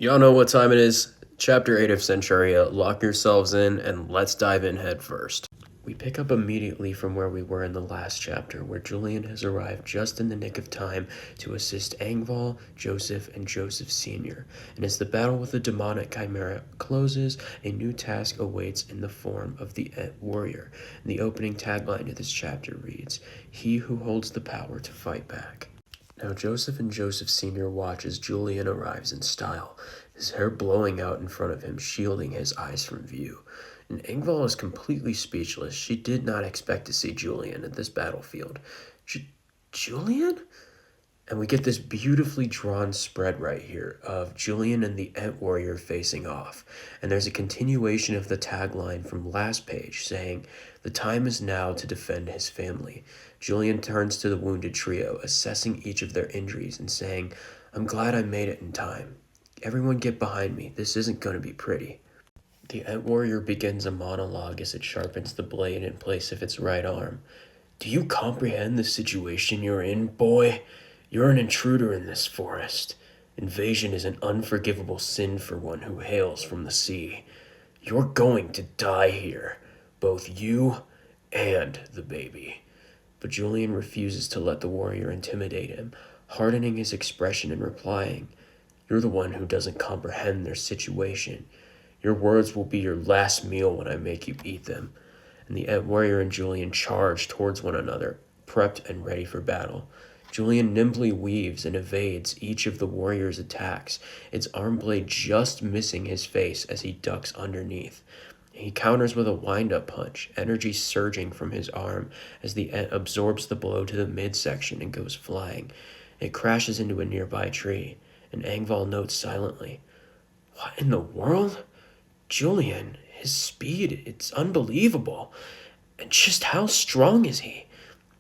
Y'all know what time it is. Chapter 8 of Centuria. Lock yourselves in and let's dive in head first. We pick up immediately from where we were in the last chapter, where Julian has arrived just in the nick of time to assist Angval, Joseph, and Joseph Sr. And as the battle with the demonic chimera closes, a new task awaits in the form of the warrior. And the opening tagline to this chapter reads, "He who holds the power to fight back." Now Joseph and Joseph Sr. watch as Julian arrives in style, his hair blowing out in front of him, shielding his eyes from view. And Ingval is completely speechless. She did not expect to see Julian at this battlefield. Julian? And we get this beautifully drawn spread right here of Julian and the Ent Warrior facing off. And there's a continuation of the tagline from last page saying, "The time is now to defend his family." Julian turns to the wounded trio, assessing each of their injuries and saying, "I'm glad I made it in time. Everyone get behind me. This isn't going to be pretty." The Ent Warrior begins a monologue as it sharpens the blade in place of its right arm. "Do you comprehend the situation you're in, boy? You're an intruder in this forest. Invasion is an unforgivable sin for one who hails from the sea. You're going to die here, both you and the baby." But Julian refuses to let the warrior intimidate him, hardening his expression and replying, "You're the one who doesn't comprehend their situation. Your words will be your last meal when I make you eat them." And the Ent Warrior and Julian charge towards one another, prepped and ready for battle. Julian nimbly weaves and evades each of the warrior's attacks, its arm blade just missing his face as he ducks underneath. He counters with a wind-up punch, energy surging from his arm as the Ent absorbs the blow to the midsection and goes flying. It crashes into a nearby tree, and Angval notes silently, "What in the world? Julian, his speed, it's unbelievable. And just how strong is he?"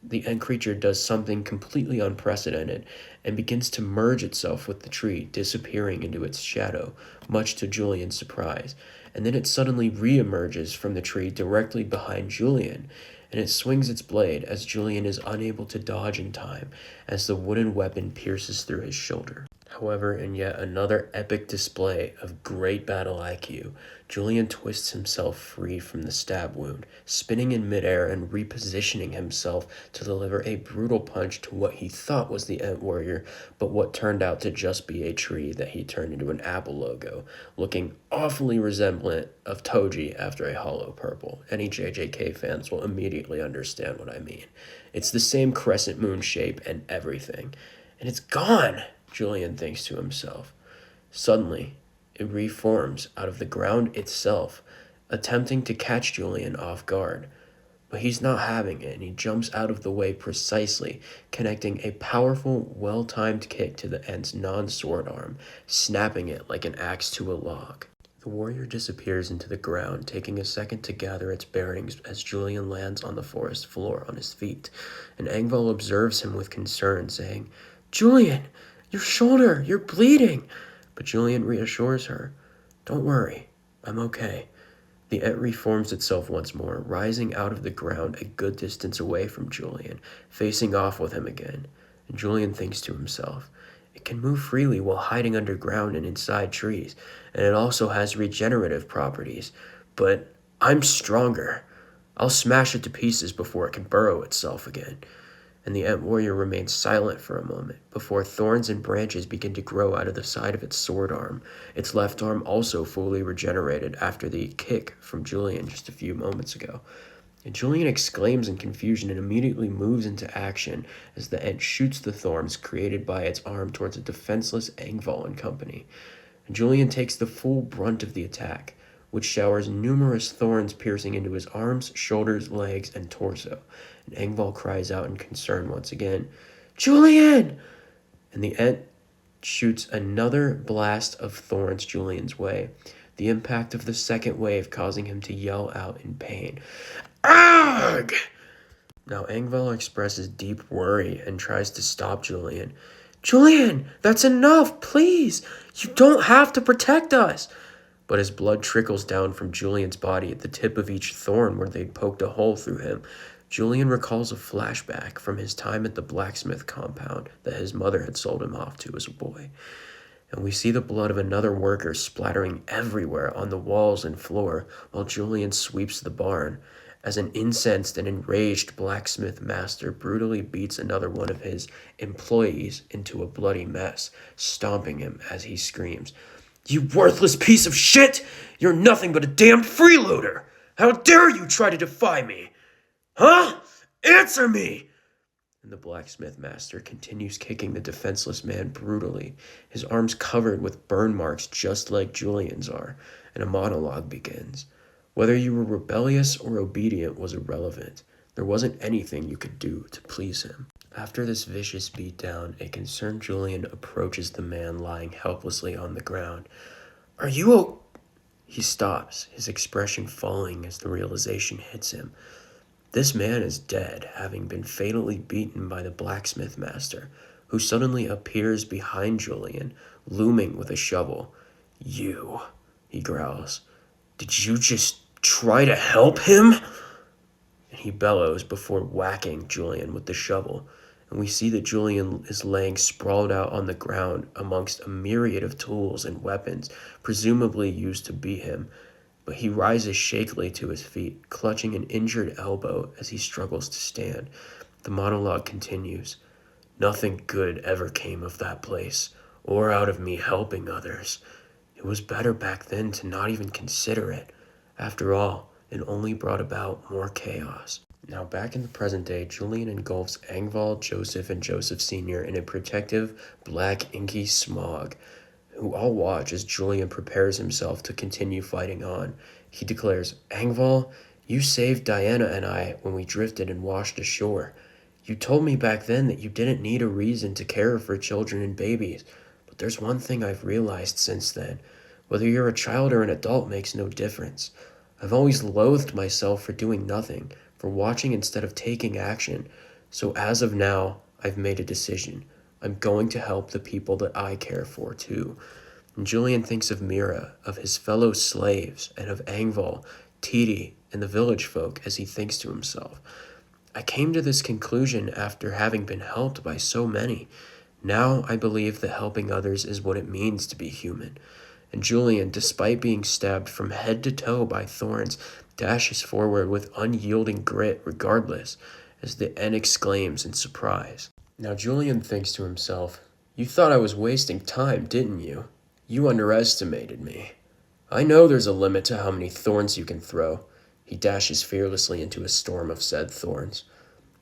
The Ent creature does something completely unprecedented and begins to merge itself with the tree, disappearing into its shadow, much to Julian's surprise. And then it suddenly re-emerges from the tree directly behind Julian, and it swings its blade as Julian is unable to dodge in time as the wooden weapon pierces through his shoulder. However, in yet another epic display of great battle IQ, Julian twists himself free from the stab wound, spinning in midair and repositioning himself to deliver a brutal punch to what he thought was the Ent Warrior, but what turned out to just be a tree that he turned into an Apple logo, looking awfully resemblant of Toji after a hollow purple. Any JJK fans will immediately understand what I mean. It's the same crescent moon shape and everything. And it's gone! Julian thinks to himself. Suddenly, it reforms out of the ground itself, attempting to catch Julian off guard. But he's not having it, and he jumps out of the way precisely, connecting a powerful, well-timed kick to the Ent's non-sword arm, snapping it like an axe to a log. The warrior disappears into the ground, taking a second to gather its bearings as Julian lands on the forest floor on his feet, and Angval observes him with concern, saying, "Julian! Your shoulder, you're bleeding." But Julian reassures her, "Don't worry, I'm okay." The Ent reforms itself once more, rising out of the ground a good distance away from Julian, facing off with him again. And Julian thinks to himself, it can move freely while hiding underground and inside trees, and it also has regenerative properties. But I'm stronger. I'll smash it to pieces before it can burrow itself again. And the Ent Warrior remains silent for a moment before thorns and branches begin to grow out of the side of its sword arm, its left arm also fully regenerated after the kick from Julian just a few moments ago. And Julian exclaims in confusion and immediately moves into action as the Ent shoots the thorns created by its arm towards a defenseless Angval and company. And Julian takes the full brunt of the attack, which showers numerous thorns piercing into his arms, shoulders, legs, and torso. And Angval cries out in concern once again, "Julian!" And the Ent shoots another blast of thorns Julian's way, the impact of the second wave causing him to yell out in pain. "Argh!" Now Angval expresses deep worry and tries to stop Julian. "Julian, that's enough, please! You don't have to protect us!" But as blood trickles down from Julian's body at the tip of each thorn where they'd poked a hole through him, Julian recalls a flashback from his time at the blacksmith compound that his mother had sold him off to as a boy. and we see the blood of another worker splattering everywhere on the walls and floor while Julian sweeps the barn, as an incensed and enraged blacksmith master brutally beats another one of his employees into a bloody mess, stomping him as he screams, "You worthless piece of shit! You're nothing but a damned freeloader! How dare you try to defy me? Huh? Answer me!" And the blacksmith master continues kicking the defenseless man brutally, his arms covered with burn marks just like Julian's are, and a monologue begins. Whether you were rebellious or obedient was irrelevant. There wasn't anything you could do to please him. After this vicious beatdown, a concerned Julian approaches the man lying helplessly on the ground. "Are you He stops, his expression falling as the realization hits him. This man is dead, having been fatally beaten by the blacksmith master, who suddenly appears behind Julian, looming with a shovel. "You," he growls. "Did you just try to help him?" And he bellows before whacking Julian with the shovel. And we see that Julian is laying sprawled out on the ground amongst a myriad of tools and weapons, presumably used to beat him. But he rises shakily to his feet, clutching an injured elbow as he struggles to stand. The monologue continues. "Nothing good ever came of that place, or out of me helping others. It was better back then to not even consider it. After all, it only brought about more chaos." Now back in the present day, Julian engulfs Engvall, Joseph, and Joseph Sr. in a protective, black, inky smog, who all watch as Julian prepares himself to continue fighting on. He declares, "Engvall, you saved Diana and I when we drifted and washed ashore. You told me back then that you didn't need a reason to care for children and babies. But there's one thing I've realized since then. Whether you're a child or an adult makes no difference. I've always loathed myself for doing nothing, for watching instead of taking action. So as of now, I've made a decision. I'm going to help the people that I care for too." And Julian thinks of Mira, of his fellow slaves, and of Engvall, Titi, and the village folk as he thinks to himself, "I came to this conclusion after having been helped by so many. Now I believe that helping others is what it means to be human." And Julian, despite being stabbed from head to toe by thorns, dashes forward with unyielding grit regardless, as the N exclaims in surprise. Now Julian thinks to himself, "You thought I was wasting time, didn't you? You underestimated me. I know there's a limit to how many thorns you can throw." He dashes fearlessly into a storm of said thorns.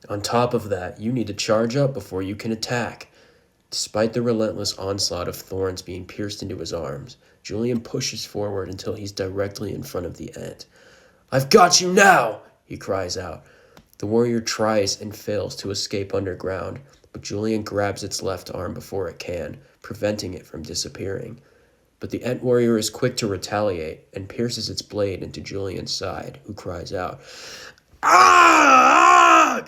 "On top of that, you need to charge up before you can attack." Despite the relentless onslaught of thorns being pierced into his arms, Julian pushes forward until he's directly in front of the Ent. "I've got you now!" he cries out. The warrior tries and fails to escape underground, but Julian grabs its left arm before it can, preventing it from disappearing. But the Ent warrior is quick to retaliate and pierces its blade into Julian's side, who cries out, "Ah!"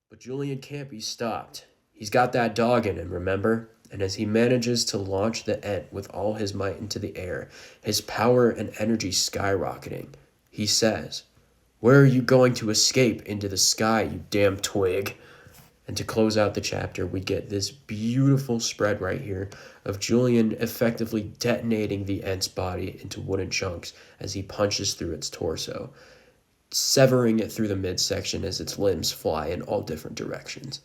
But Julian can't be stopped. He's got that dog in him, remember? And as he manages to launch the Ent with all his might into the air, his power and energy skyrocketing, he says, "Where are you going to escape into the sky, you damn twig?" And to close out the chapter, we get this beautiful spread right here of Julian effectively detonating the Ent's body into wooden chunks as he punches through its torso, severing it through the midsection as its limbs fly in all different directions.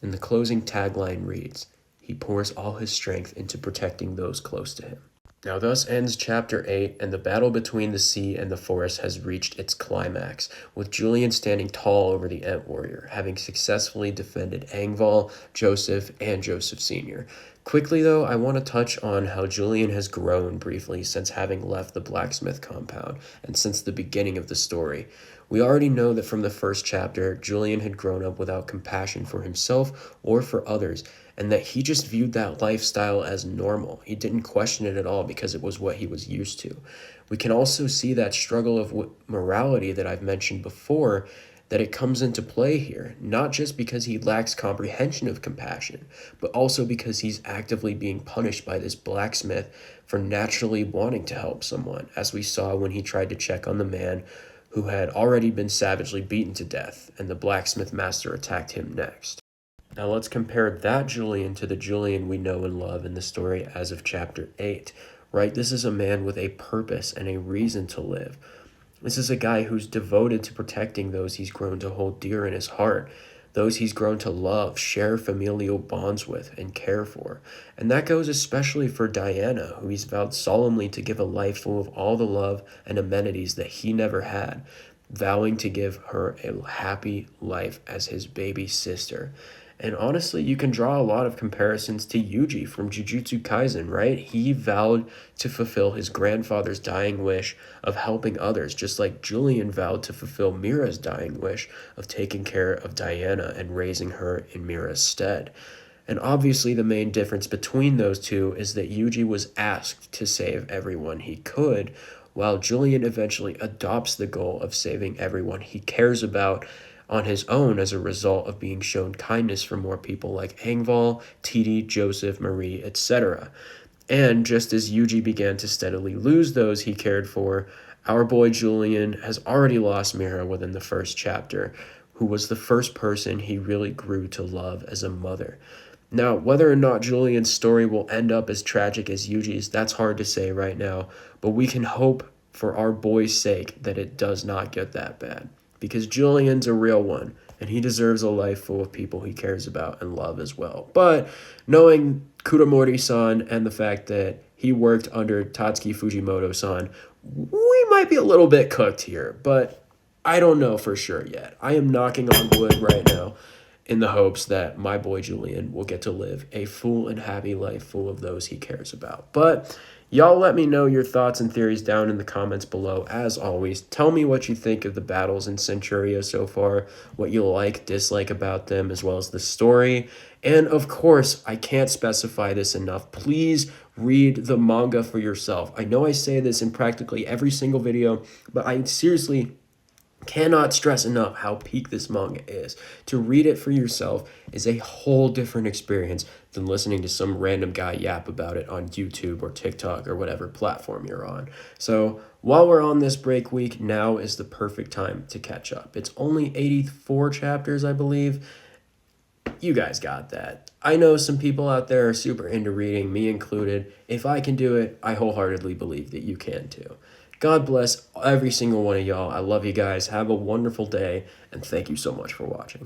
And the closing tagline reads, "He pours all his strength into protecting those close to him." Now thus ends chapter 8, and the battle between the sea and the forest has reached its climax, with Julian standing tall over the Ent warrior, having successfully defended Engvall, Joseph, and Joseph Sr. Quickly though, I want to touch on how Julian has grown briefly since having left the blacksmith compound, and since the beginning of the story. We already know that from the first chapter, Julian had grown up without compassion for himself or for others, and that he just viewed that lifestyle as normal. He didn't question it at all because it was what he was used to. We can also see that struggle of morality that I've mentioned before, that it comes into play here, not just because he lacks comprehension of compassion, but also because he's actively being punished by this blacksmith for naturally wanting to help someone, as we saw when he tried to check on the man who had already been savagely beaten to death, and the blacksmith master attacked him next. Now let's compare that Julian to the Julian we know and love in the story as of chapter 8, right? This is a man with a purpose and a reason to live. This is a guy who's devoted to protecting those he's grown to hold dear in his heart, those he's grown to love, share familial bonds with, and care for. And that goes especially for Diana, who he's vowed solemnly to give a life full of all the love and amenities that he never had, vowing to give her a happy life as his baby sister. And honestly, you can draw a lot of comparisons to Yuji from Jujutsu Kaisen, right? He vowed to fulfill his grandfather's dying wish of helping others, just like Julian vowed to fulfill Mira's dying wish of taking care of Diana and raising her in Mira's stead. And obviously, the main difference between those two is that Yuji was asked to save everyone he could, while Julian eventually adopts the goal of saving everyone he cares about on his own as a result of being shown kindness from more people like Engval, Titi, Joseph, Marie, etc. And just as Yuji began to steadily lose those he cared for, our boy Julian has already lost Mira within the first chapter, who was the first person he really grew to love as a mother. Now, whether or not Julian's story will end up as tragic as Yuji's, that's hard to say right now, but we can hope for our boy's sake that it does not get that bad. Because Julian's a real one, and he deserves a life full of people he cares about and love as well. But knowing Kuramori-san and the fact that he worked under Tatsuki Fujimoto-san, we might be a little bit cooked here, but I don't know for sure yet. I am knocking on wood right now in the hopes that my boy Julian will get to live a full and happy life full of those he cares about. But y'all let me know your thoughts and theories down in the comments below. As always, tell me what you think of the battles in Centuria so far, what you like, dislike about them, as well as the story. And of course, I can't specify this enough. Please read the manga for yourself. I know I say this in practically every single video, but I seriously cannot stress enough how peak this manga is. To read it for yourself is a whole different experience than listening to some random guy yap about it on YouTube or TikTok or whatever platform you're on. So while we're on this break week, now is the perfect time to catch up. It's only 84 chapters, I believe. You guys got that. I know some people out there are super into reading, me included. If I can do it, I wholeheartedly believe that you can too. God bless every single one of y'all. I love you guys. Have a wonderful day, and thank you so much for watching.